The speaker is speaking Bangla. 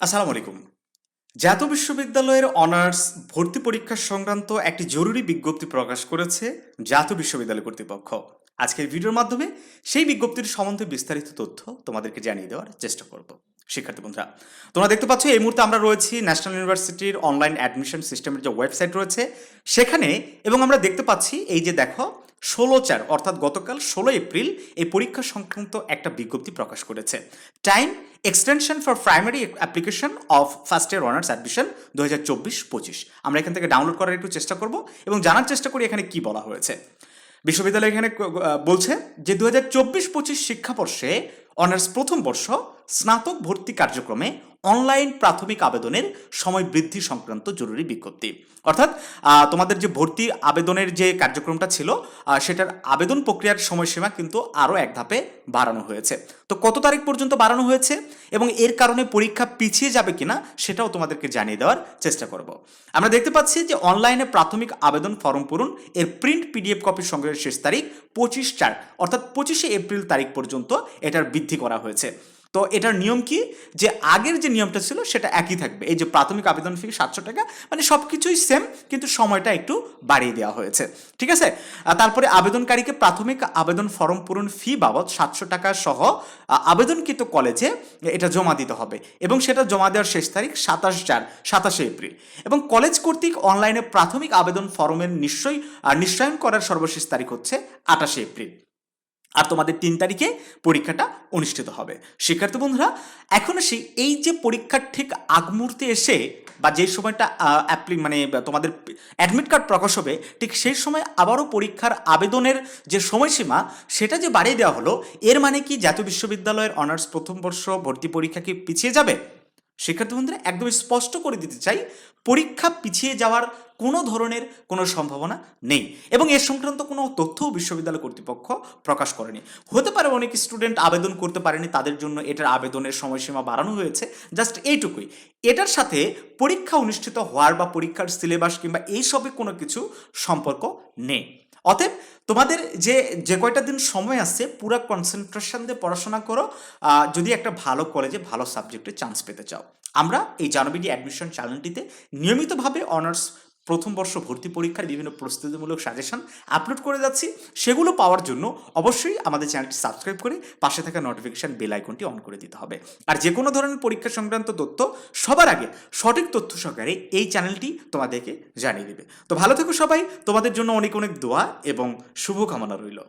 আসসালামু আলাইকুম। জাতীয় বিশ্ববিদ্যালয়ের অনার্স ভর্তি পরীক্ষা সংক্রান্ত একটি জরুরি বিজ্ঞপ্তি প্রকাশ করেছে জাতীয় বিশ্ববিদ্যালয় কর্তৃপক্ষ। আজকের ভিডিওর মাধ্যমে সেই বিজ্ঞপ্তির সম্বন্ধে বিস্তারিত তথ্য তোমাদেরকে জানিয়ে দেওয়ার চেষ্টা করব। শিক্ষার্থী বন্ধুরা, তোমরা দেখতে পাচ্ছ এই মুহূর্তে আমরা রয়েছি ন্যাশনাল ইউনিভার্সিটির অনলাইন অ্যাডমিশন সিস্টেমের যে ওয়েবসাইট রয়েছে সেখানে, এবং আমরা দেখতে পাচ্ছি এই যে দেখো 16/4 অর্থাৎ গতকাল 16 এপ্রিল এই পরীক্ষা সংক্রান্ত একটা বিজ্ঞপ্তি প্রকাশ করেছে। Time extension for primary application of first year honours admission 2024-25। আমরা এখান থেকে ডাউনলোড করার একটু চেষ্টা করব এবং জানার চেষ্টা করি এখানে কি বলা হয়েছে। বিশ্ববিদ্যালয় এখানে বলছে যে 2024-25 শিক্ষাবর্ষে অনার্স প্রথম বর্ষ স্নাতক ভর্তি কার্যক্রমে অনলাইন প্রাথমিক আবেদনের সময় বৃদ্ধি সংক্রান্ত জরুরি বিজ্ঞপ্তি। অর্থাৎ তোমাদের যে ভর্তি আবেদনের যে কার্যক্রমটা ছিল সেটার আবেদন প্রক্রিয়ার সময়সীমা কিন্তু আরও এক ধাপে বাড়ানো হয়েছে। তো কত তারিখ পর্যন্ত বাড়ানো হয়েছে এবং এর কারণে পরীক্ষা পিছিয়ে যাবে কিনা সেটাও তোমাদেরকে জানিয়ে দেওয়ার চেষ্টা করব। আমরা দেখতে পাচ্ছি যে অনলাইনে প্রাথমিক আবেদন ফর্ম পূরণ এর প্রিন্ট পিডিএফ কপি সংগ্রহের শেষ তারিখ 25/4 অর্থাৎ 25শে এপ্রিল তারিখ পর্যন্ত এটার বৃদ্ধি করা হয়েছে। তো এটার নিয়ম কি, যে আগের যে নিয়মটা ছিল সেটা একই থাকবে। এই যে প্রাথমিক আবেদন ফি 700 টাকা, মানে সব কিছুই সেম, কিন্তু সময়টা একটু বাড়িয়ে দেওয়া হয়েছে। ঠিক আছে। তারপরে আবেদনকারীকে প্রাথমিক আবেদন ফর্ম পূরণ ফি বাবদ 700 টাকা সহ আবেদনকৃত কলেজে এটা জমা দিতে হবে এবং সেটা জমা দেওয়ার শেষ তারিখ 27/4 এপ্রিল। এবং কলেজ কর্তৃক অনলাইনে প্রাথমিক আবেদন ফর্মের নিশ্চয়ন করার সর্বশেষ তারিখ হচ্ছে 28 এপ্রিল। আর তোমাদের 3 তারিখে পরীক্ষাটা অনুষ্ঠিত হবে। শিক্ষার্থী বন্ধুরা, এখন আসি এই যে পরীক্ষার ঠিক আগ মুহূর্তে এসে বা যে সময়টা মানে তোমাদের অ্যাডমিট কার্ড প্রকাশ হবে ঠিক সেই সময় আবারও পরীক্ষার আবেদনের যে সময়সীমা সেটা যে বাড়িয়ে দেওয়া হলো, এর মানে কি জাতীয় বিশ্ববিদ্যালয়ের অনার্স প্রথম বর্ষ ভর্তি পরীক্ষা কি পিছিয়ে যাবে? শিক্ষার্থী বন্ধুরা, একদম স্পষ্ট করে দিতে চাই, পরীক্ষা পিছিয়ে যাওয়ার কোনো ধরনের কোনো সম্ভাবনা নেই এবং এর সংক্রান্ত কোনো তথ্যও বিশ্ববিদ্যালয় কর্তৃপক্ষ প্রকাশ করেনি। হতে পারে অনেক স্টুডেন্ট আবেদন করতে পারেনি, তাদের জন্য এটার আবেদনের সময়সীমা বাড়ানো হয়েছে, জাস্ট এইটুকুই। এটার সাথে পরীক্ষা অনুষ্ঠিত হওয়ার বা পরীক্ষার সিলেবাস কিংবা এইসবে কোনো কিছু সম্পর্ক নেই। অতএব তোমাদের যে যে কয়টা দিন সময় আছে পুরো কনসেন্ট্রেশন দিয়ে পড়াশোনা করো, যদি একটা ভালো কলেজে ভালো সাবজেক্টে চান্স পেতে চাও। আমরা এই জানবিডি অ্যাডমিশন চ্যানেলটিতে নিয়মিতভাবে অনার্স প্রথম বর্ষ ভর্তি পরীক্ষার বিভিন্ন প্রস্তুতিমূলক সাজেশন আপলোড করে যাচ্ছি। সেগুলো পাওয়ার জন্য অবশ্যই আমাদের চ্যানেলটি সাবস্ক্রাইব করে পাশে থাকা নোটিফিকেশন বেল আইকনটি অন করে দিতে হবে। আর যে কোনো ধরনের পরীক্ষা সংক্রান্ত তথ্য সবার আগে সঠিক তথ্য সহকারে এই চ্যানেলটি তোমাদেরকে জানিয়ে দেবে। তো ভালো থেকো সবাই, তোমাদের জন্য অনেক অনেক দোয়া এবং শুভকামনা রইল।